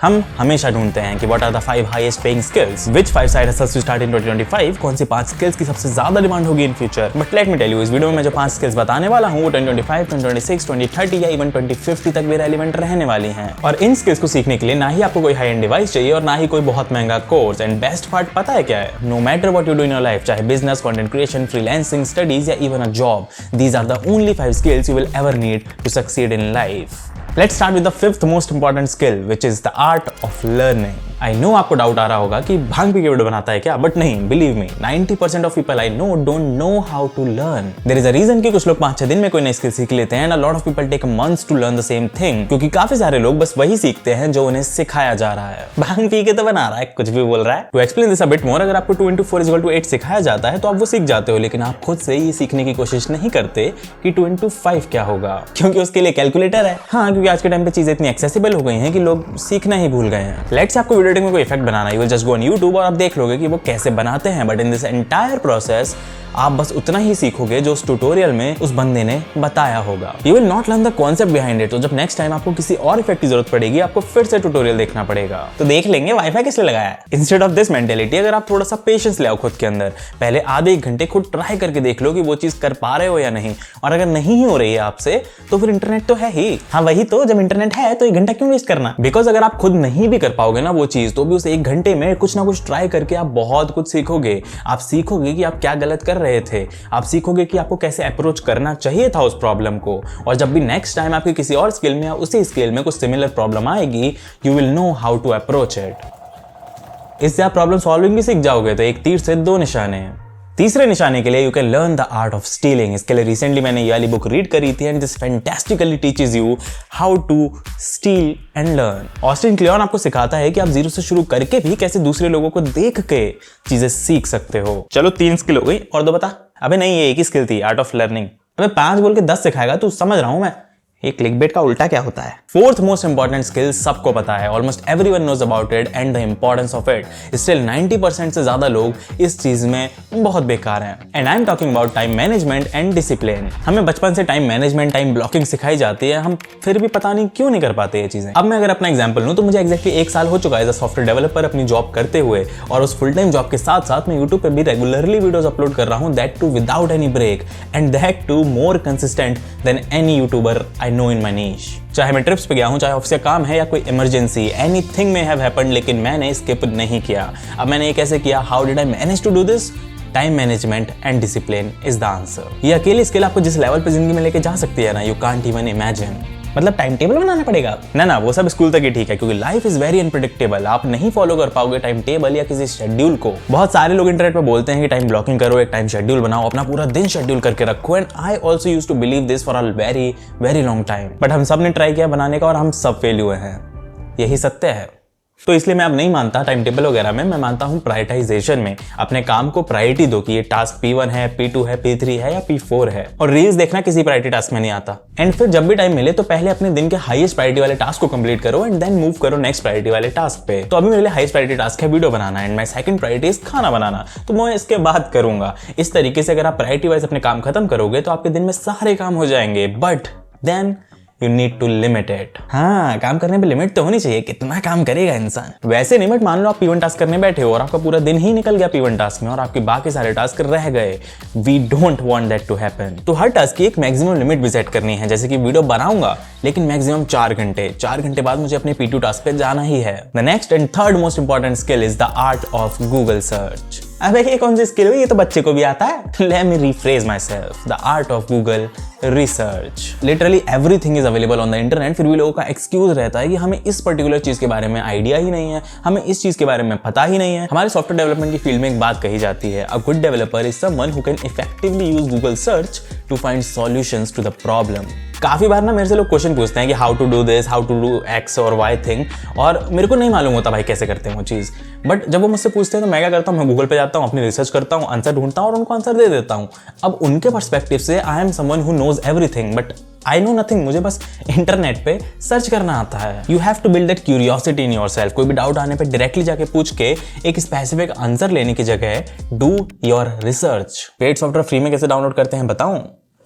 हम हमेशा ढूंढते हैं कि what are the 5 highest paying skills, which 5 side hustles to start in 2025, कौन सी 5 स्किल्स की सबसे ज्यादा डिमांड होगी in future. But let me tell you, इस वीडियो में मैं जो 5 स्किल्स बताने वाला हूं वो 2025, 2026, 2030 या इवन 2050 तक भी रेलेवेंट रहने वाली हैं। और इन स्किल्स को सीखने के लिए ना ही आपको कोई हाई एंड डिवाइस चाहिए और ना ही कोई बहुत महंगा कोर्स। एंड बेस्ट पार्ट पता है क्या है? No matter what you do in your life, चाहे business, content creation, freelancing, studies या even a job, these are the only 5 skills you will ever need to succeed in life. Let's start with the 5th most important skill, which is the art of learning. I know आपको doubt आ रहा होगा कि भांग P के video बनाता है क्या, but नहीं, believe me, 90% of people I know don't know how to learn. There is a reason कि कुछ लोग 5-6 दिन में कोई नई स्किल सीख लेते हैं and a lot of people take months to learn the same thing, क्योंकि काफी सारे लोग बस वही सीखते हैं जो उन्हें सिखाया जा रहा है। भांग पी के तो बना रहा है, कुछ भी बोल रहा है। To explain this a bit more, अगर आपको 2 into 4 = 8 सिखाया जाता है तो आप वो सीख जाते हो, लेकिन आप खुद से ये सीखने की कोशिश नहीं करते कि 2 into 5 क्या होगा, क्योंकि उसके लिए कैलकुलेटर है। हाँ, क्योंकि आज के टाइम पे चीजें इतनी एक्सेसिबल हो गई हैं कि लोग सीखना ही भूल गए हैं। लेट्स आपको वीडियो एडिटिंग में कोई इफेक्ट बनाना है, you will just go on YouTube और आप देख लोगे कि वो कैसे बनाते हैं, but in this entire process आप बस उतना ही सीखोगे जो उस ट्यूटोरियल में उस बंदे ने बताया होगा। You will not learn the concept behind it. तो जब नेक्स्ट टाइम आपको किसी और इफेक्ट की जरूरत पड़ेगी, आपको फिर से ट्यूटोरियल देखना पड़ेगा। तो देख लेंगे वाईफाई किसने लगाया है। इंस्टेड ऑफ दिस मेंटेलिटी, अगर आप थोड़ा सा पेशेंस ले आओ खुद के अंदर, पहले आधे 1 घंटे खुद ट्राई करके देख लो कि वो चीज कर पा रहे हो या नहीं, और अगर नहीं हो रही है आपसे तो फिर इंटरनेट तो है ही। हाँ वही तो, जब इंटरनेट है तो 1 घंटा क्यों वेस्ट करना। बिकॉज अगर आप खुद नहीं भी कर पाओगे ना वो चीज, तो भी उस 1 घंटे में कुछ ना कुछ ट्राई करके आप बहुत कुछ सीखोगे। आप सीखोगे कि आप क्या गलत कर रहे थे, आप सीखोगे कि आपको कैसे अप्रोच करना चाहिए था उस प्रॉब्लम को, और जब भी नेक्स्ट टाइम आपकी किसी और स्किल में या उसी स्किल में कुछ सिमिलर प्रॉब्लम आएगी, you will know how to approach it. इससे आप प्रॉब्लम सॉल्विंग भी सीख जाओगे। तो एक तीर से 2 निशाने हैं। तीसरे निशाने के लिए you can learn the art of stealing. इसके लिए रिसेंटली मैंने ये वाली बुक रीड करी थी and this fantastically teaches you how to steal and learn. Austin Kleon आपको सिखाता है कि आप 0 से शुरू करके भी कैसे दूसरे लोगों को देख के चीजें सीख सकते हो। चलो 3 स्किल हो गई, और 2 बता। अबे नहीं, ये एक ही स्किल थी, आर्ट ऑफ लर्निंग। अबे 5 बोल के 10 सिखाएगा तू, समझ रहा हूं मैं। ये क्लिकबेट का उल्टा क्या होता है। 4th मोस्ट इंपॉर्टेंट स्किल सबको पता है, almost everyone knows about it and the importance of it. Still 90% से ज्यादा लोग इस चीज में बहुत बेकार हैं। And I am talking about time management and discipline. हमें बचपन से टाइम मैनेजमेंट, टाइम ब्लॉकिंग सिखाई जाती है, हम फिर भी पता नहीं क्यों नहीं कर पाते ये चीजें। अब मैं अगर अपना एग्जांपल लूं तो मुझे एक्जैक्टली 1 साल हो चुका है एज अ सॉफ्टवेयर डेवलपर अपनी जॉब करते हुए, और उस फुल टाइम जॉब के साथ साथ मैं यूट्यूब पे भी रेगुलरली वीडियोस अपलोड कर रहा हूं, that too without any break and that too more consistent than any YouTuber I know in my niche. चाहे मैं ट्रिप्स पे गया हूं, चाहे ऑफिस का काम है या कोई emergency, anything may have happened, लेकिन मैंने स्किप नहीं किया। अब मैंने ये कैसे किया? How did I manage to do this? Time management and discipline is the answer. ये अकेली स्किल आपको जिस लेवल पे जिंदगी में लेके जा सकती है ना, यू कांट इवन इमेजिन। मतलब टाइम टेबल बनाना पड़ेगा ना, वो सब स्कूल तक ही ठीक है, क्योंकि लाइफ इज वेरी अनप्रेडिक्टेबल। आप नहीं फॉलो कर पाओगे टाइम टेबल या किसी शेड्यूल को। बहुत सारे लोग इंटरनेट पे बोलते हैं कि टाइम ब्लॉकिंग करो, एक टाइम शेड्यूल बनाओ, अपना पूरा दिन शेड्यूल करके रखो, and I also used to believe this for a very very long time. But हम सब ने ट्राई किया बनाने का और हम सब फेल हुए हैं, यही सत्य है। तो इसलिए मैं अब नहीं मानता टाइम टेबल वगैरह में, मैं मानता हूं प्रायोरिटाइजेशन में। अपने काम को प्रायोरिटी दो कि ये टास्क P1 है, P2 है, P3 है या P4 है, और रील्स देखना किसी प्रायोरिटी टास्क में नहीं आता। एंड फिर जब भी टाइम मिले तो पहले अपने दिन के हाईएस्ट प्रायोरिटी वाले टास्क को कंप्लीट करो एंड देन मूव करो नेक्स्ट प्रायोरिटी वाले टास्क पे। तो अभी मेरे लिए हाईएस्ट प्रायोरिटी टास्क है video banana, and my second priority is खाना बनाना, तो मैं इसके बाद करूंगा। इस तरीके से अगर आप प्रायोरिटी वाइज अपने काम खत्म करोगे तो आपके दिन में सारे काम हो जाएंगे, but then You need to limit it। हाँ, काम करने पे लिमिट तो होनी चाहिए, कितना काम करेगा इंसान। वैसे लिमिट मान लो आप P1 टास्क करने बैठे हो और आपका पूरा दिन ही निकल गया P1 टास्क में और आपके बाकी सारे टास्क रह गए। We don't want that to happen। तो हर टास्क की एक मैक्सिमम लिमिट भी सेट करनी है, जैसे कि वीडियो बनाऊंगा लेकिन मैक्सिमम 4 घंटे। 4 घंटे बाद मुझे अपने P2 टास्क पे जाना ही है। The next and third most important skill is the art of Google search. अबे ये कौन सी स्किल है? ये तो बच्चे को भी आता है। Let me rephrase myself। The art of Google research। Literally everything is available on the internet। फिर भी लोगों का एक्सक्यूज रहता है कि हमें इस पर्टिकुलर चीज के बारे में आइडिया ही नहीं है, हमें इस चीज के बारे में पता ही नहीं है। हमारे सॉफ्टवेयर डेवलपमेंट की फील्ड में एक बात कही जाती है, a good developer is someone who can effectively use Google search to find solutions to the problem। काफी बार ना मेरे से लोग क्वेश्चन पूछते हैं कि how to do this, how to do X और वाई थिंग, और मेरे को नहीं मालूम होता भाई कैसे करते हैं वो चीज़। बट जब वो मुझसे पूछते हैं तो मैं क्या करता हूँ, मैं गूगल पे जाता हूँ, अपनी रिसर्च करता हूँ, आंसर ढूंढता हूँ और उनको आंसर दे देता हूँ। अब उनके पर्सपेक्टिव से I am someone who knows everything but I know nothing. मुझे बस इंटरनेट पे सर्च करना आता है। You have to build that curiosity in yourself. कोई भी डाउट आने पे डायरेक्टली जाके पूछ के एक स्पेसिफिक आंसर लेने की जगह do your research. Paid software free में कैसे डाउनलोड करते हैं बताऊं?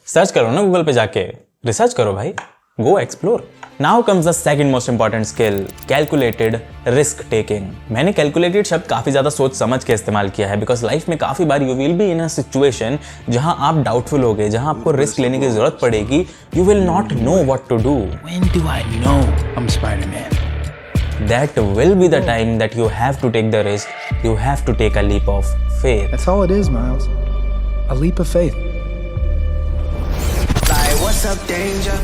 सर्च करो ना गूगल पे जाके, रिसर्च करो भाई। Go explore. Now comes the second most important skill, calculated risk taking. मैंने calculated शब्द काफ़ी ज़्यादा सोच समझ के इस्तेमाल किया है because लाइफ में काफ़ी बार you will be in a situation जहाँ आप doubtful होगे, जहाँ आपको रिस्क लेने की ज़रूरत पड़ेगी. You will not know what to do. When do I know I'm Spider-Man? That will be the time that you have to take the risk. You have to take a leap of faith. That's all it is, Miles. A leap of faith. Like, what's up, danger?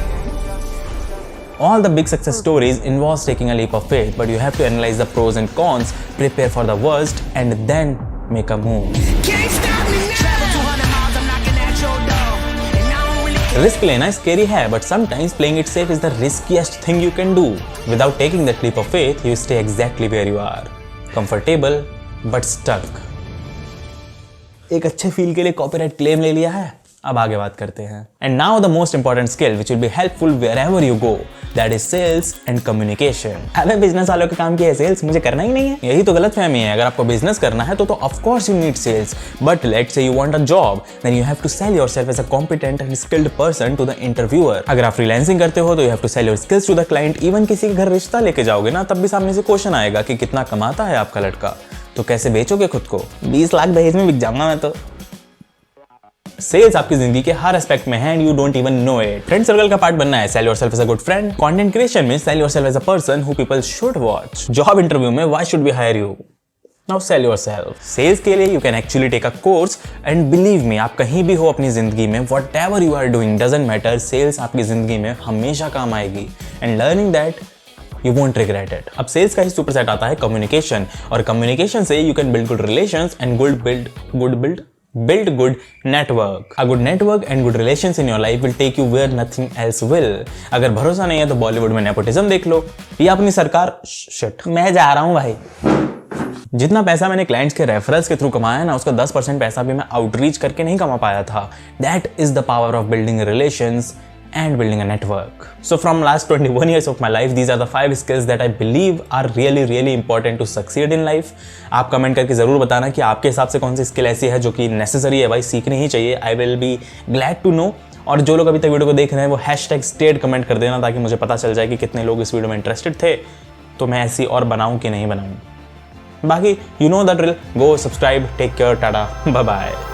All the big success stories involves taking a leap of faith, but you have to analyze the pros and cons, prepare for the worst, and then make a move. Can't stop me now. Travel 200 miles, I'm knocking at your door. And I don't really care. Risk लेना scary है, but sometimes playing it safe is the riskiest thing you can do. Without taking that leap of faith, you stay exactly where you are, comfortable but stuck. एक अच्छे feel के लिए copyright claim ले लिया है. अब आगे बात करते हैं. And now the most important skill which will be helpful wherever you go, that is sales and communication. अबे बिजनेस वालों के काम की है सेल्स, मुझे करना ही नहीं है. यही तो गलत फहमी है. अगर आपको बिजनेस करना है तो of course you need sales. But let's say you want a job, then you have to sell yourself as a competent and skilled person to the interviewer. अगर आप फ्रीलांसिंग करते हो तो you have to sell your skills to the client. Even किसी के घर रिश्ता लेके जाओगे ना, तब भी सामने से क्वेश्चन आएगा कि कितना कमाता है आपका लड़का. तो कैसे बेचोगे खुद को? 20 लाख दहेज में बिक जाऊंगा मैं तो. सेल्स आपकी जिंदगी के हर एस्पेक्ट में है and you don't even know it. Friend circle का पार्ट बनना है, sell yourself as a good friend. Content creation में sell yourself as a person who people should watch. Job interview में why should we hire you. Now sell yourself. Sales के लिए you can actually take a course and believe me, आप कहीं भी हो अपनी जिंदगी में, whatever you are doing doesn't matter, sales आपकी जिंदगी में हमेशा काम आएगी. And learning that you won't regret it. अब सेल्स का ही सुपर सेट आता है कम्युनिकेशन, और कम्युनिकेशन से you can build good relations and build good network. A good network and good relations in your life will take you where nothing else will. अगर भरोसा नहीं है तो बॉलीवुड में नेपोटिज्म देख लो, या अपनी सरकार. शिट, मैं जा रहा हूं भाई. जितना पैसा मैंने क्लाइंट्स के रेफरल्स के थ्रू कमाया ना, उसका 10% पैसा भी मैं आउटरीच करके नहीं कमा पाया था. That is the power of building relations and building a network. So from last 21 years of my life, these are the 5 skills that I believe are really important to succeed in life. आप comment करके ज़रूर बताना कि आपके हिसाब से कौन सी skill ऐसी है जो कि नेसेसरी है भाई, सीखनी ही चाहिए. I will be glad to know. और जो लोग अभी तक वीडियो को देख रहे हैं वो #stayed कमेंट कर देना, ताकि मुझे पता चल जाए कि कितने लोग इस वीडियो में इंटरेस्टेड थे, तो मैं ऐसी और बनाऊँ कि नहीं बनाऊँ. बाकी you know the drill. Go subscribe, take care, Tata, bye bye.